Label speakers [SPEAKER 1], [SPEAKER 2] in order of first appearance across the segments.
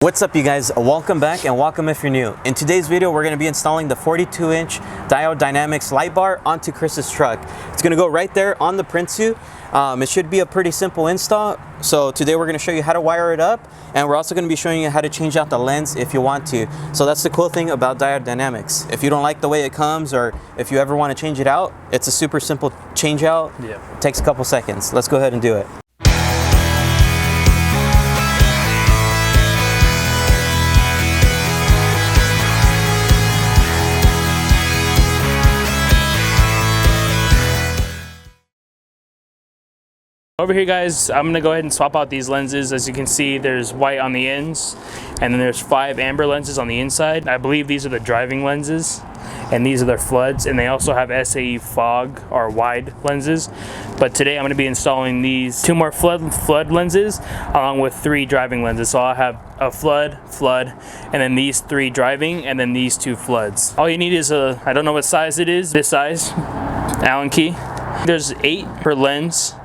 [SPEAKER 1] What's up you guys, welcome back and welcome if you're new. In today's video we're going to be installing the 42-inch Diode Dynamics light bar onto Chris's truck. It's going to go right there on the Prinsu. It should be a pretty simple install. So today we're going to show you how to wire it up, and we're also going to be showing you how to change out the lens if you want to. So that's the cool thing about Diode Dynamics. If you don't like the way it comes, or if you ever want to change it out, it's a super simple change out. It takes a couple seconds. Let's go ahead and do it.
[SPEAKER 2] Over here guys, I'm gonna go ahead and swap out these lenses. As you can see, there's white on the ends, and then there's 5 amber lenses on the inside. I believe these are the driving lenses, and these are their floods, and they also have SAE fog or wide lenses. But today I'm gonna be installing these 2 more flood lenses, along with 3 driving lenses. So I'll have a flood, and then these 3 driving, and then these 2 floods. All you need is I don't know what size it is, this size, Allen key. There's 8 per lens.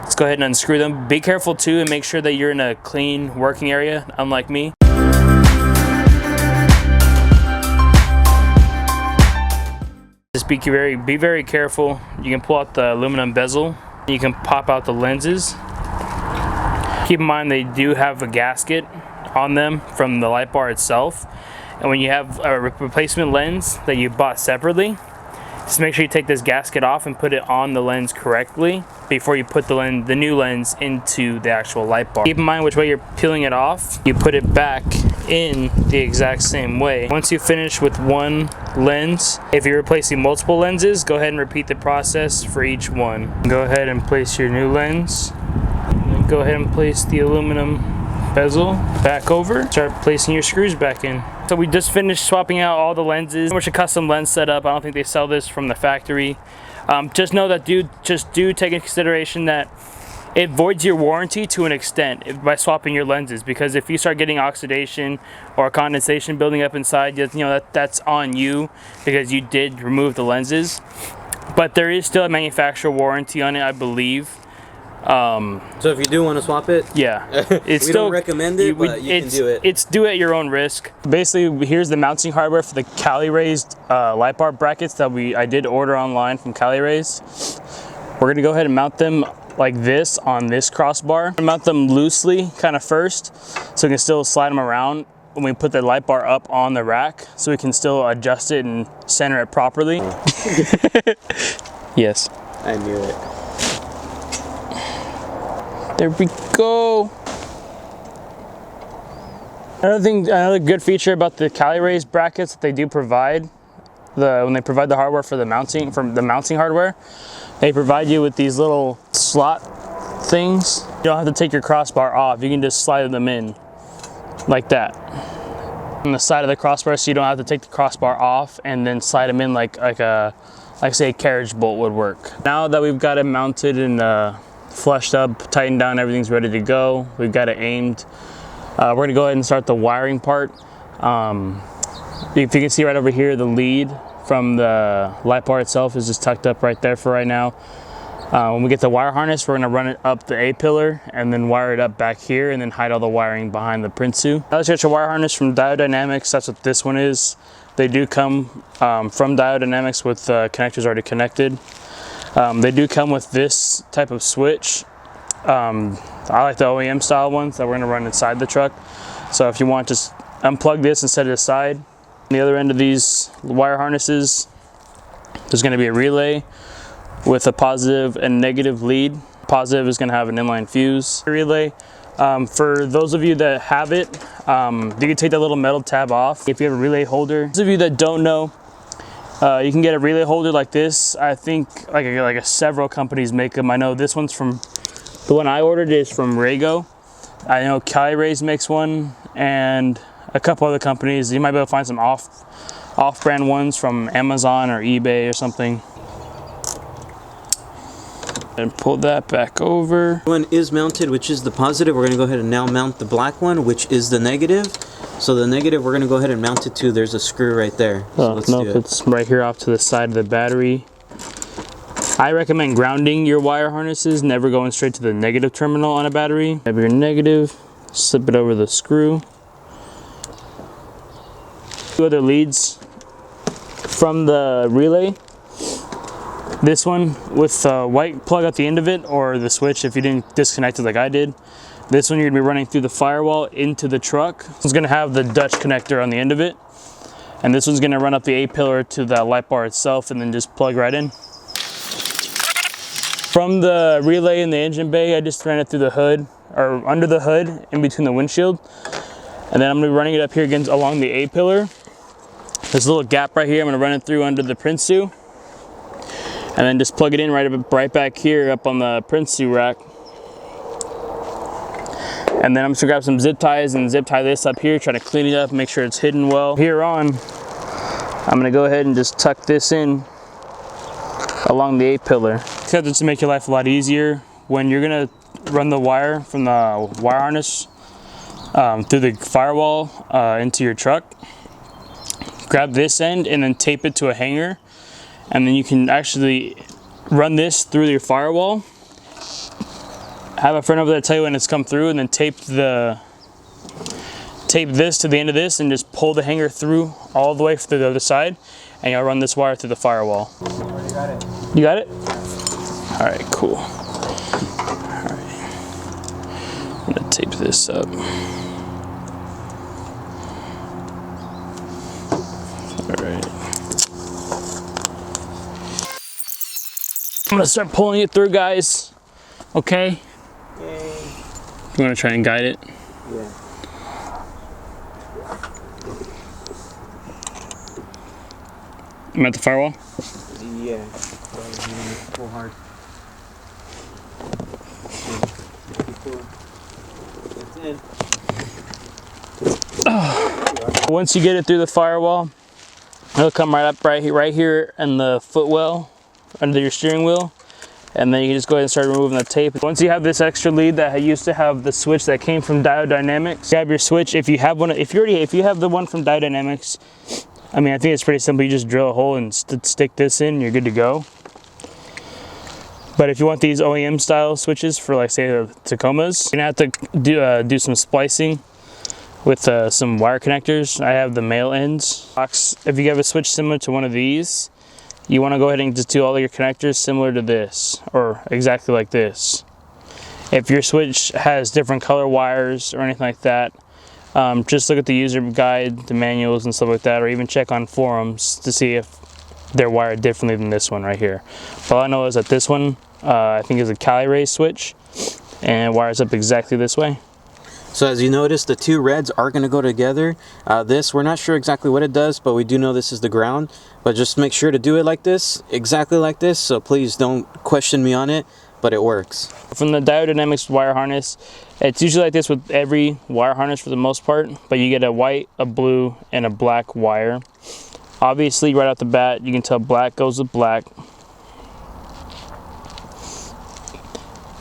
[SPEAKER 2] Let's go ahead and unscrew them. Be careful too and make sure that you're in a clean working area, unlike me. Just be very careful. You can pull out the aluminum bezel. You can pop out the lenses. Keep in mind they do have a gasket on them from the light bar itself. And when you have a replacement lens that you bought separately, just make sure you take this gasket off and put it on the lens correctly before you put the new lens into the actual light bar. Keep in mind which way you're peeling it off. You put it back in the exact same way. Once you finish with one lens, if you're replacing multiple lenses, go ahead and repeat the process for each one. Go ahead and place your new lens. Go ahead and place the aluminum bezel back over. Start placing your screws back in. So we just finished swapping out all the lenses. It's a custom lens setup. I don't think they sell this from the factory. Just know that do take into consideration that it voids your warranty to an extent by swapping your lenses, because if you start getting oxidation or condensation building up inside, you know that's on you because you did remove the lenses. But there is still a manufacturer warranty on it, I believe.
[SPEAKER 1] So if you do want to swap it,
[SPEAKER 2] yeah, it's
[SPEAKER 1] we don't recommend it, but you can do it.
[SPEAKER 2] It's do at your own risk. Basically, here's the mounting hardware for the Cali raised light bar brackets that I did order online from Cali Raise. We're gonna go ahead and mount them like this on this crossbar. Mount them loosely, kind of first, so we can still slide them around when we put the light bar up on the rack, so we can still adjust it and center it properly. Yes,
[SPEAKER 1] I knew it.
[SPEAKER 2] There we go. Another good feature about the Cali Raise brackets that they do provide, when they provide the hardware for the mounting hardware, they provide you with these little slot things. You don't have to take your crossbar off. You can just slide them in like that on the side of the crossbar, so you don't have to take the crossbar off and then slide them in like say a carriage bolt would work. Now that we've got it mounted and flushed up, tightened down, everything's ready to go. We've got it aimed. We're gonna go ahead and start the wiring part. If you can see right over here, the lead from the light bar itself is just tucked up right there for right now. When we get the wire harness, we're gonna run it up the A pillar and then wire it up back here and then hide all the wiring behind the Prinsu. Now let's get your wire harness from Diode Dynamics. That's what this one is. They do come from Diode Dynamics with connectors already connected. They do come with this type of switch. I like the OEM style ones that we're gonna run inside the truck. So if you want to just unplug this and set it aside. On the other end of these wire harnesses, there's gonna be a relay with a positive and negative lead. Positive is gonna have an inline fuse relay. For those of you that have it, you can take that little metal tab off if you have a relay holder. Those of you that don't know, you can get a relay holder like this. I think several companies make them. I know this one's the one I ordered is from Rizo. I know Cali Raise makes one, and a couple other companies. You might be able to find some off-brand ones from Amazon or eBay or something. And pull that back over.
[SPEAKER 1] One is mounted, which is the positive. We're gonna go ahead and now mount the black one, which is the negative. So the negative, we're gonna go ahead and mount it to, there's a screw right there. So
[SPEAKER 2] nope, it's right here off to the side of the battery. I recommend grounding your wire harnesses, never going straight to the negative terminal on a battery. Have your negative, slip it over the screw, 2 other leads from the relay. This one with a white plug at the end of it, or the switch if you didn't disconnect it like I did. This one you're gonna be running through the firewall into the truck. It's gonna have the Dutch connector on the end of it. And this one's gonna run up the A pillar to the light bar itself and then just plug right in. From the relay in the engine bay, I just ran it through the hood, or under the hood, in between the windshield. And then I'm gonna be running it up here again along the A pillar. There's a little gap right here. I'm gonna run it through under the Prinsu. And then just plug it in right back here up on the Prinsu rack. And then I'm just gonna grab some zip ties and zip tie this up here, try to clean it up, make sure it's hidden well. Here on, I'm gonna go ahead and just tuck this in along the A pillar. Just to make your life a lot easier, when you're gonna run the wire from the wire harness through the firewall into your truck, grab this end and then tape it to a hanger. And then you can actually run this through your firewall. Have a friend over there tell you when it's come through, and then tape this to the end of this and just pull the hanger through all the way to the other side, and you'll run this wire through the firewall.
[SPEAKER 1] You got it.
[SPEAKER 2] You got it? All right, cool. All right. I'm gonna tape this up. All right. I'm gonna start pulling it through, guys. Okay?
[SPEAKER 1] Yay.
[SPEAKER 2] You wanna try and guide it?
[SPEAKER 1] Yeah.
[SPEAKER 2] I'm at the firewall?
[SPEAKER 1] Yeah. Pull hard. That's in.
[SPEAKER 2] Once you get it through the firewall, it'll come right up right here in the footwell under your steering wheel, and then you can just go ahead and start removing the tape. Once you have this extra lead that used to have the switch that came from Diode Dynamics, grab your switch. If you have one, if you have the one from Diode Dynamics, I mean, I think it's pretty simple. You just drill a hole and stick this in, you're good to go. But if you want these OEM style switches for, like, say, the TACOMAs, you're gonna have to do some splicing with some wire connectors. I have the male ends. If you have a switch similar to one of these, you want to go ahead and just do all of your connectors similar to this, or exactly like this. If your switch has different color wires or anything like that, just look at the user guide, the manuals and stuff like that, or even check on forums to see if they're wired differently than this one right here. But all I know is that this one, I think, is a Cali switch, and it wires up exactly this way.
[SPEAKER 1] So as you notice, the two reds are going to go together. We're not sure exactly what it does, but we do know this is the ground. But just make sure to do it like this, exactly like this, so please don't question me on it, but it works.
[SPEAKER 2] From the Diode Dynamics wire harness, it's usually like this with every wire harness for the most part, but you get a white, a blue, and a black wire. Obviously, right off the bat, you can tell black goes with black.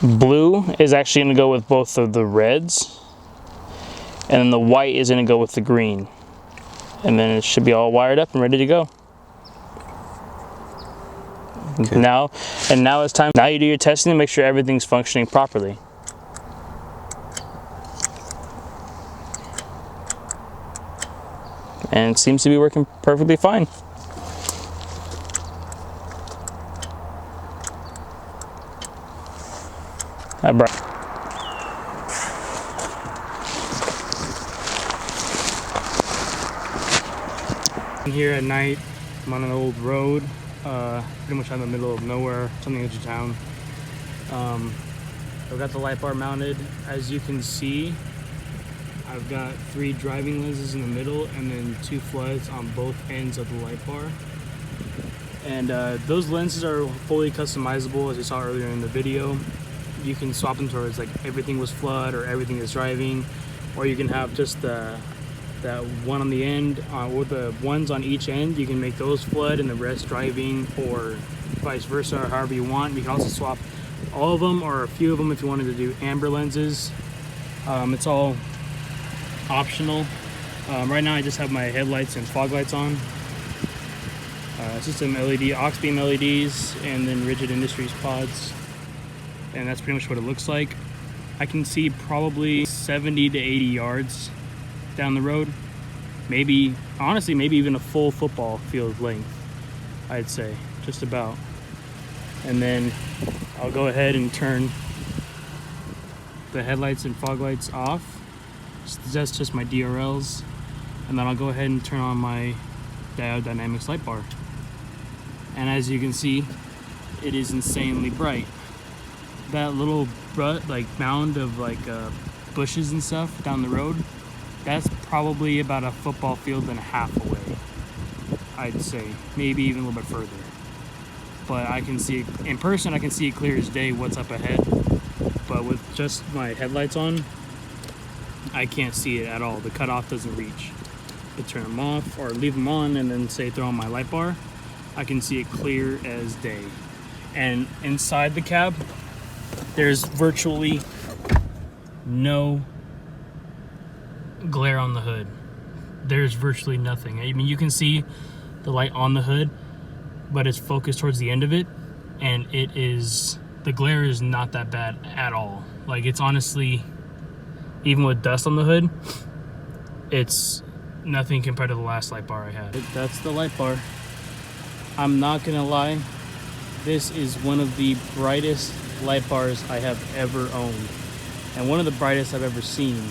[SPEAKER 2] Blue is actually going to go with both of the reds, and then the white is going to go with the green. And then it should be all wired up and ready to go. Okay. Now it's time. Now you do your testing to make sure everything's functioning properly. And it seems to be working perfectly fine. I'm here at night. I'm on an old road, pretty much out in the middle of nowhere, something edge of town. I've got the light bar mounted. As you can see, I've got 3 driving lenses in the middle and then 2 floods on both ends of the light bar. And those lenses are fully customizable, as you saw earlier in the video. You can swap them towards like everything was flood or everything is driving, or you can have just that one on the end, or the ones on each end. You can make those flood and the rest driving, or vice versa, or however you want. You can also swap all of them or a few of them if you wanted to do amber lenses. It's all optional. Right now I just have my headlights and fog lights on. It's just some LED, aux beam LEDs, and then Rigid Industries pods. And that's pretty much what it looks like. I can see probably 70 to 80 yards down the road. maybe, honestly, maybe even a full football field length, I'd say, just about. And then I'll go ahead and turn the headlights and fog lights off. That's just my DRLs. And then I'll go ahead and turn on my Diode Dynamics light bar. And as you can see, it is insanely bright. That little mound of bushes and stuff down the road, that's probably about a football field and a half away, I'd say, maybe even a little bit further. But I can see it in person. I can see it clear as day what's up ahead, but with just my headlights on, I can't see it at all. The cutoff doesn't reach. To turn them off or leave them on and then say throw on my light bar, I can see it clear as day. And inside the cab, there's virtually no glare on the hood. There's virtually nothing. I mean, you can see the light on the hood, but it's focused towards the end of it, and the glare is not that bad at all. Like, it's honestly, even with dust on the hood, it's nothing compared to the last light bar I had. That's the light bar. I'm not gonna lie, this is one of the brightest light bars I have ever owned, and one of the brightest I've ever seen.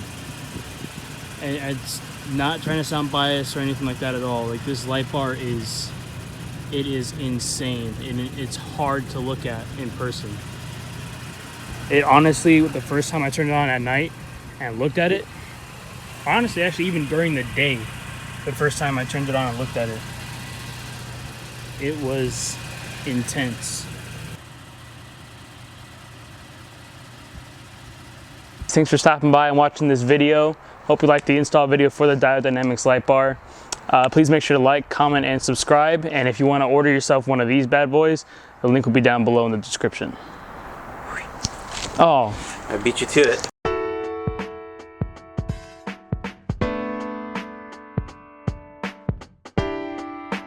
[SPEAKER 2] And it's not trying to sound biased or anything like that at all. Like, this light bar is insane, and it's hard to look at in person. It honestly, the first time I turned it on at night and looked at it, honestly, actually even during the day, the first time I turned it on and looked at it, it was intense. Thanks for stopping by and watching this video. Hope you liked the install video for the Diode Dynamics light bar. Please make sure to like, comment, and subscribe. And if you want to order yourself one of these bad boys, the link will be down below in the description. Oh,
[SPEAKER 1] I beat you to it.